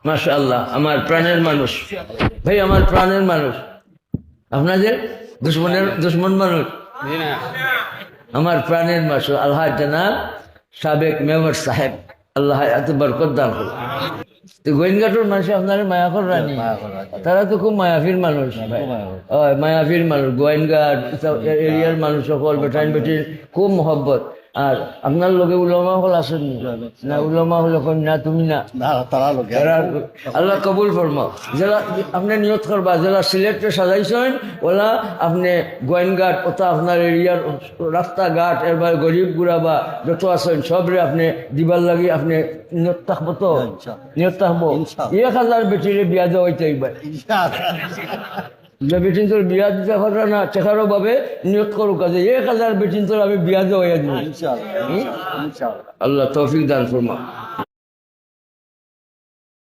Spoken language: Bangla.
মাশাআল্লাহ, আমার প্রাণের মানুষ ভাই, আমার প্রাণের মানুষ, আপনাদের দুশ্মন মানুষ, আমার প্রাণের মানুষ আলহাজ জানাব সাবেক মেয়র সাহেব, আল্লাহ এত বরকত দান করুন। তো গোয়েন্দাটোর মানুষ আপনার মায়া কর রানি, তারা তো খুব মায়াফির মানুষ, মায়াফির মানুষ, গোয়েন্দার এরিয়ার মানুষ সকল বেটাইন বেটির খুব মহব্বত। আর আপনার লগে উলামা হল আসেন না? উলামা হল না, তুমি না, আল্লাহ কবুল ফরমাও। যারা আপনি নিয়ত করবা, যারা সিলেটে সাজাইছেন ওলা আপনি গোয়েনঘাট ওটা আপনার এরিয়ার রাস্তাঘাট এবার গরিব গুড়াবা যত আছেন সবরে আপনি দিবার লাগি আপনি নিয়ত থাকবো, তো নিয়ত থাকবো 1000 বেটিরে বিয়া দেওয়া হইতে এইবার বেটিন তোর বিয়া দিতে পারো না চেকারও ভাবে নিয়ত করুক কাজে 1000 বেটিন তোর আমি বিয়া দেওয়া দিব। আল্লাহ তৌফিক দান ফরমা।